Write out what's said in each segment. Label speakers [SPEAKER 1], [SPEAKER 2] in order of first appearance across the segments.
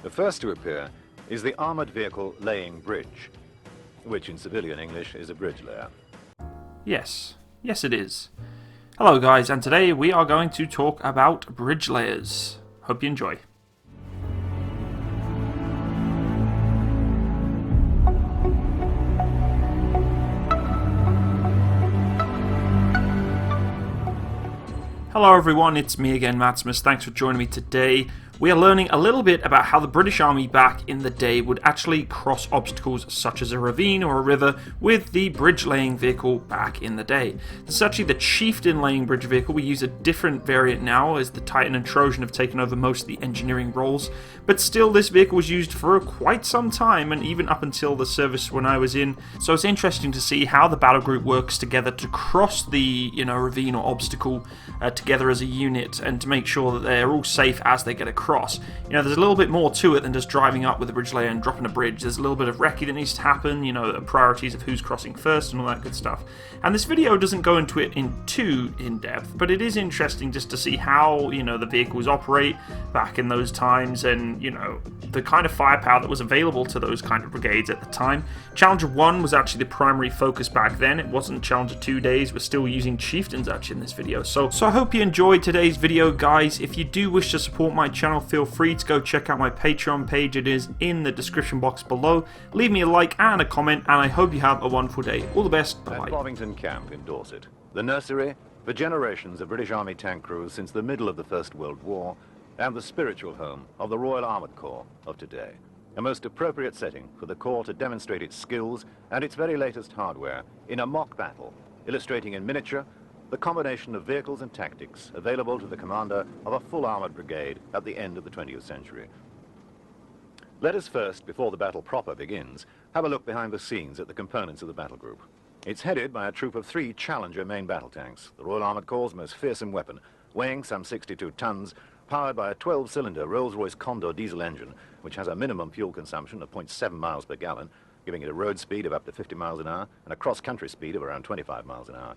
[SPEAKER 1] The first to appear is the Armoured Vehicle Laying Bridge, which in civilian English is a bridge layer.
[SPEAKER 2] Yes it is. Hello guys, and today we are going to talk about bridge layers. Hope you enjoy. Hello everyone, it's me again, Matsimus. Thanks for joining me today. We are learning a little bit about how the British Army back in the day would actually cross obstacles such as a ravine or a river with the bridge laying vehicle back in the day. This is actually the Chieftain laying bridge vehicle. We use a different variant now as the Titan and Trojan have taken over most of the engineering roles, but still this vehicle was used for quite some time and even up until the service when I was in. So it's interesting to see how the battle group works together to cross the ravine or obstacle together as a unit and to make sure that they're all safe as they get across. There's a little bit more to it than just driving up with a bridge layer and dropping a bridge. There's a little bit of recce that needs to happen, priorities of who's crossing first and all that good stuff. And this video doesn't go into it too in depth, but it is interesting just to see how, the vehicles operate back in those times and, the kind of firepower that was available to those kind of brigades at the time. Challenger 1 was actually the primary focus back then. It wasn't Challenger 2 days. We're still using Chieftains actually in this video. So I hope you enjoyed today's video, guys. If you do wish to support my channel, feel free to go check out my Patreon page. It is in the description box below. Leave me a like and a comment, and I hope you have a wonderful day. All the best. Bye-bye.
[SPEAKER 1] At Bovington Camp in Dorset, the nursery for generations of British Army tank crews since the middle of the First World War, and the spiritual home of the Royal Armoured Corps of today. A most appropriate setting for the Corps to demonstrate its skills and its very latest hardware in a mock battle, illustrating in miniature the combination of vehicles and tactics available to the commander of a full armoured brigade at the end of the 20th century. Let us first, before the battle proper begins, have a look behind the scenes at the components of the battle group. It's headed by a troop of 3 Challenger main battle tanks, the Royal Armoured Corps' most fearsome weapon, weighing some 62 tons, powered by a 12-cylinder Rolls-Royce Condor diesel engine, which has a minimum fuel consumption of 0.7 miles per gallon, giving it a road speed of up to 50 miles an hour and a cross-country speed of around 25 miles an hour.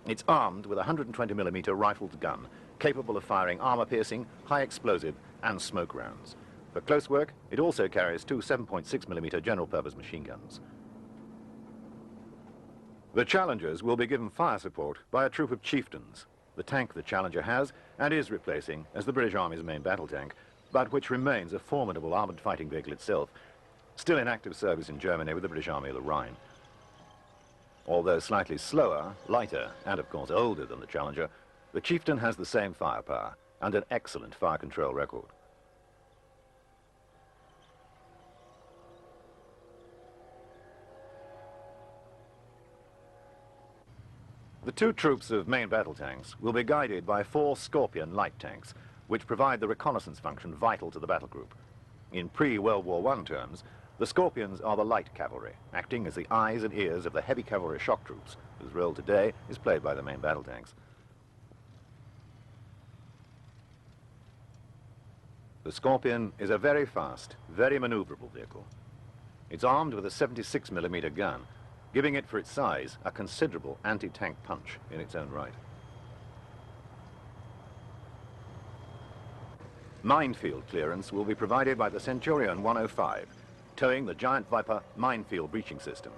[SPEAKER 1] It's armed with a 120mm rifled gun, capable of firing armor-piercing, high-explosive and smoke rounds. For close work, it also carries 2 7.6mm general-purpose machine guns. The Challengers will be given fire support by a troop of Chieftains, the tank the Challenger has and is replacing as the British Army's main battle tank, but which remains a formidable armoured fighting vehicle itself, still in active service in Germany with the British Army of the Rhine. Although slightly slower, lighter, and of course older than the Challenger, the Chieftain has the same firepower and an excellent fire control record. The 2 troops of main battle tanks will be guided by 4 Scorpion light tanks, which provide the reconnaissance function vital to the battle group. In pre-World War I terms, the Scorpions are the light cavalry, acting as the eyes and ears of the heavy cavalry shock troops, whose role today is played by the main battle tanks. The Scorpion is a very fast, very maneuverable vehicle. It's armed with a 76mm gun, giving it for its size a considerable anti-tank punch in its own right. Minefield clearance will be provided by the Centurion 105, towing the giant Viper minefield breaching system.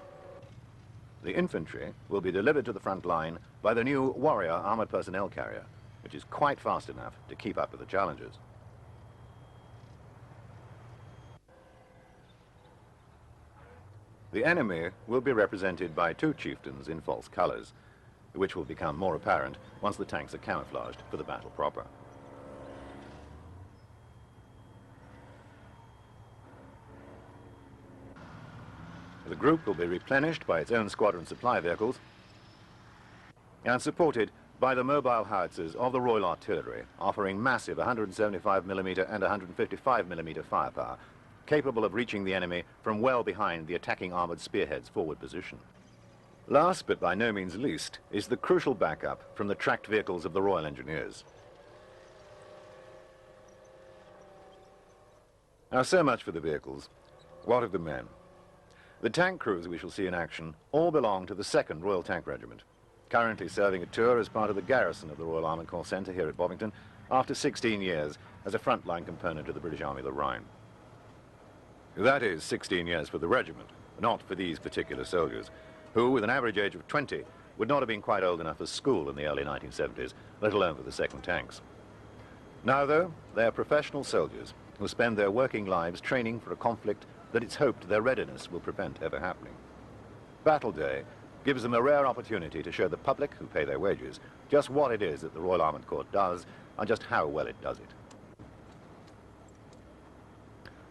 [SPEAKER 1] The infantry will be delivered to the front line by the new Warrior armoured personnel carrier, which is quite fast enough to keep up with the Challengers. The enemy will be represented by 2 Chieftains in false colours, which will become more apparent once the tanks are camouflaged for the battle proper. The group will be replenished by its own squadron supply vehicles and supported by the mobile howitzers of the Royal Artillery, offering massive 175mm and 155mm firepower, capable of reaching the enemy from well behind the attacking armoured spearhead's forward position. Last, but by no means least, is the crucial backup from the tracked vehicles of the Royal Engineers. Now, so much for the vehicles. What of the men? The tank crews we shall see in action all belong to the 2nd Royal Tank Regiment, currently serving a tour as part of the garrison of the Royal Armoured Corps Centre here at Bovington after 16 years as a frontline component of the British Army of the Rhine. That is 16 years for the regiment, not for these particular soldiers, who, with an average age of 20, would not have been quite old enough for school in the early 1970s, let alone for the second tanks. Now, though, they are professional soldiers who spend their working lives training for a conflict that it's hoped their readiness will prevent ever happening. Battle Day gives them a rare opportunity to show the public, who pay their wages, just what it is that the Royal Armoured Corps does and just how well it does it.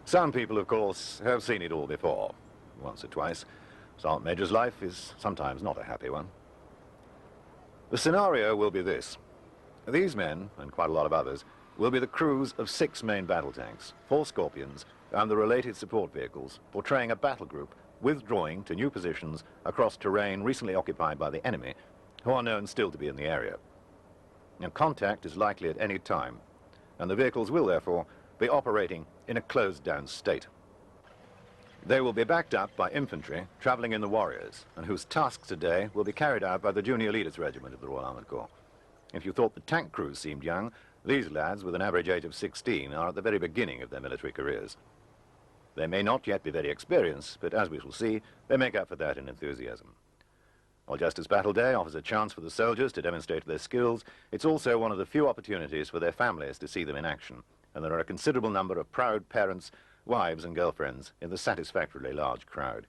[SPEAKER 1] Some people, of course, have seen it all before, once or twice. Sergeant Major's life is sometimes not a happy one. The scenario will be this. These men, and quite a lot of others, will be the crews of 6 main battle tanks, 4 Scorpions, and the related support vehicles, portraying a battle group withdrawing to new positions across terrain recently occupied by the enemy, who are known still to be in the area. Now, contact is likely at any time, and the vehicles will, therefore, be operating in a closed-down state. They will be backed up by infantry travelling in the Warriors, and whose tasks today will be carried out by the Junior Leaders Regiment of the Royal Armoured Corps. If you thought the tank crews seemed young, these lads, with an average age of 16, are at the very beginning of their military careers. They may not yet be very experienced, but as we shall see, they make up for that in enthusiasm. While just as Battle Day offers a chance for the soldiers to demonstrate their skills, it's also one of the few opportunities for their families to see them in action, and there are a considerable number of proud parents, wives and girlfriends in the satisfactorily large crowd.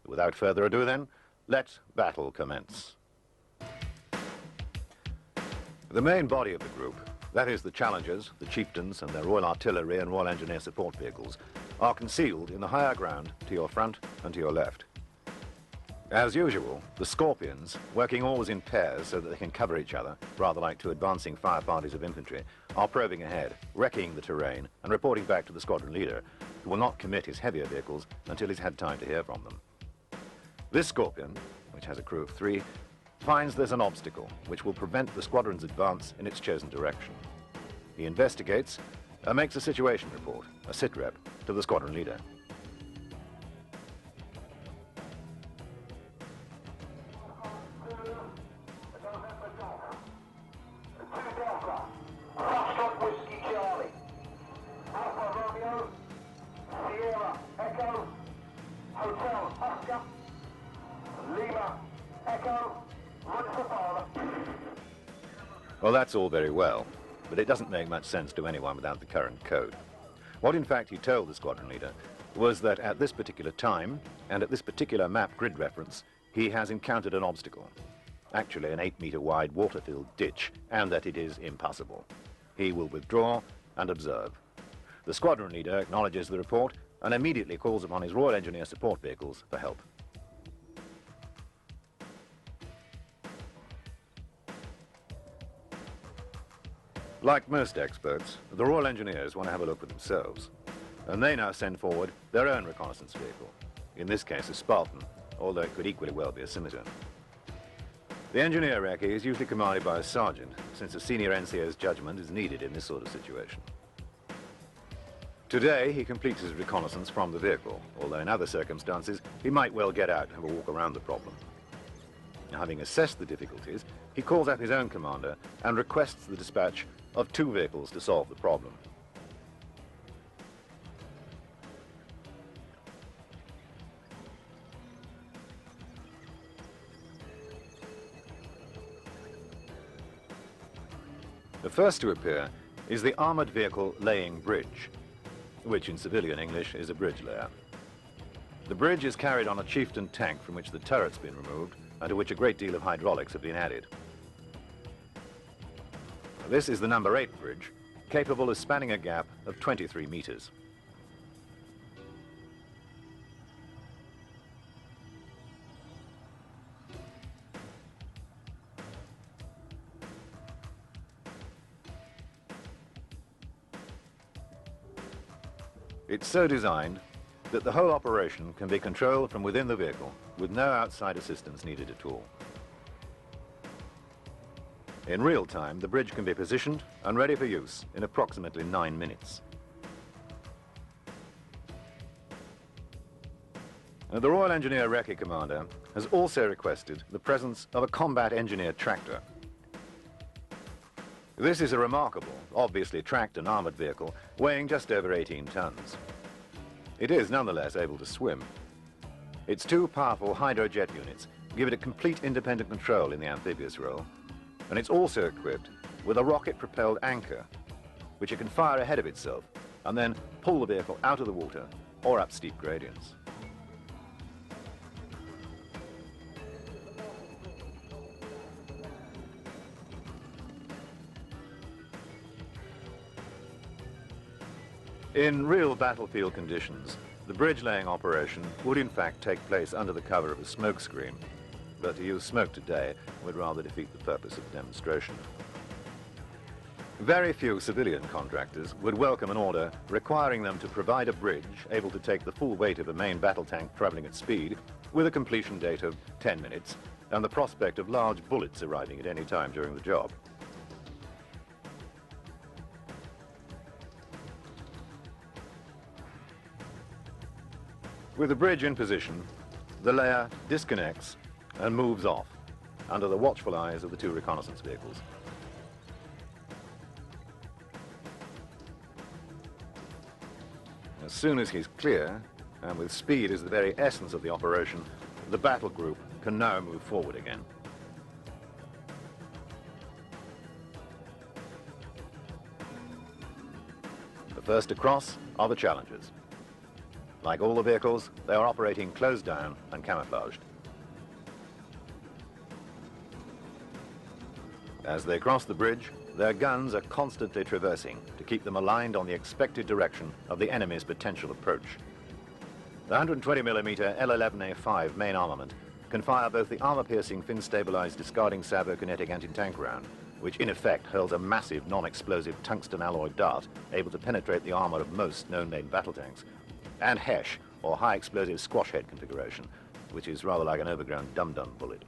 [SPEAKER 1] Without further ado then, let battle commence. The main body of the group, that is the Challengers, the Chieftains and their Royal Artillery and Royal Engineer support vehicles, are concealed in the higher ground to your front and to your left. As usual, the Scorpions, working always in pairs so that they can cover each other, rather like 2 advancing fire parties of infantry, are probing ahead, wrecking the terrain and reporting back to the squadron leader, who will not commit his heavier vehicles until he's had time to hear from them. This Scorpion, which has a crew of 3, finds there's an obstacle which will prevent the squadron's advance in its chosen direction. He investigates and makes a situation report, a sitrep, to the squadron leader. Well, that's all very well, but it doesn't make much sense to anyone without the current code. What, in fact, he told the squadron leader was that at this particular time, and at this particular map grid reference, he has encountered an obstacle. Actually, an 8-meter wide water-filled ditch, and that it is impassable. He will withdraw and observe. The squadron leader acknowledges the report and immediately calls upon his Royal Engineer support vehicles for help. Like most experts, the Royal Engineers want to have a look for themselves, and they now send forward their own reconnaissance vehicle, in this case a Spartan, although it could equally well be a scimitar. The engineer recce is usually commanded by a sergeant, since a senior NCO's judgment is needed in this sort of situation. Today, he completes his reconnaissance from the vehicle, although in other circumstances, he might well get out and have a walk around the problem. Having assessed the difficulties, he calls up his own commander and requests the dispatch of 2 vehicles to solve the problem. The first to appear is the Armoured Vehicle Laying Bridge, which in civilian English is a bridge layer. The bridge is carried on a Chieftain tank from which the turret's been removed and to which a great deal of hydraulics have been added. This is the number 8 bridge, capable of spanning a gap of 23 meters. It's so designed that the whole operation can be controlled from within the vehicle with no outside assistance needed at all. In real time, the bridge can be positioned and ready for use in approximately 9 minutes. The Royal Engineer Recce Commander has also requested the presence of a combat engineer tractor. This is a remarkable, obviously tracked and armoured vehicle weighing just over 18 tons. it is nonetheless able to swim. Its two powerful hydrojet units give it a complete independent control in the amphibious role, and it's also equipped with a rocket-propelled anchor, which it can fire ahead of itself and then pull the vehicle out of the water or up steep gradients. In real battlefield conditions, the bridge-laying operation would in fact take place under the cover of a smoke screen, but to use smoke today would rather defeat the purpose of the demonstration. Very few civilian contractors would welcome an order requiring them to provide a bridge able to take the full weight of a main battle tank traveling at speed with a completion date of 10 minutes and the prospect of large bullets arriving at any time during the job. With the bridge in position, the layer disconnects and moves off under the watchful eyes of the two reconnaissance vehicles. As soon as he's clear, and with speed as the very essence of the operation, the battle group can now move forward again. The first across are the Challengers. Like all the vehicles, they are operating closed down and camouflaged. As they cross the bridge, their guns are constantly traversing to keep them aligned on the expected direction of the enemy's potential approach. The 120mm L11A5 main armament can fire both the armor-piercing fin-stabilized discarding servo-kinetic anti-tank round, which in effect hurls a massive non-explosive tungsten alloy dart able to penetrate the armor of most known main battle tanks, and HESH, or high-explosive squash head configuration, which is rather like an overgrown dum-dum bullet.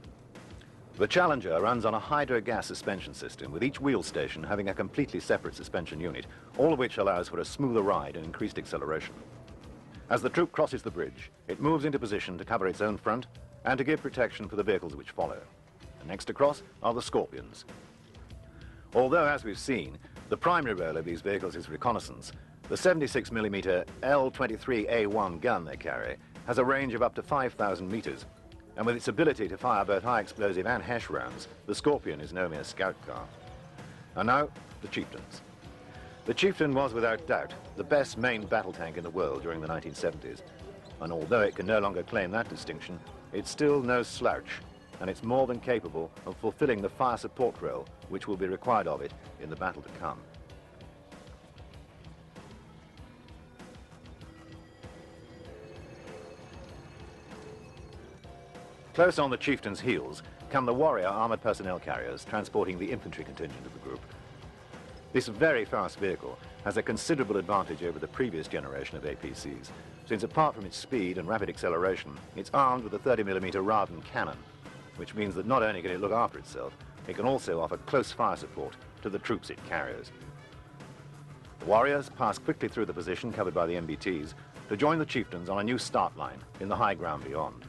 [SPEAKER 1] The Challenger runs on a hydro-gas suspension system, with each wheel station having a completely separate suspension unit, all of which allows for a smoother ride and increased acceleration. As the troop crosses the bridge, it moves into position to cover its own front and to give protection for the vehicles which follow. The next across are the Scorpions. Although, as we've seen, the primary role of these vehicles is reconnaissance, the 76mm L23A1 gun they carry has a range of up to 5,000 meters, and with its ability to fire both high-explosive and HESH rounds, the Scorpion is no mere scout car. And now, the Chieftains. The Chieftain was, without doubt, the best main battle tank in the world during the 1970s, and although it can no longer claim that distinction, it's still no slouch, and it's more than capable of fulfilling the fire support role which will be required of it in the battle to come. Close on the Chieftain's heels come the Warrior armored personnel carriers transporting the infantry contingent of the group. This very fast vehicle has a considerable advantage over the previous generation of APCs, since apart from its speed and rapid acceleration, it's armed with a 30mm Raven cannon, which means that not only can it look after itself, it can also offer close fire support to the troops it carries. The Warriors pass quickly through the position covered by the MBTs to join the Chieftains on a new start line in the high ground beyond.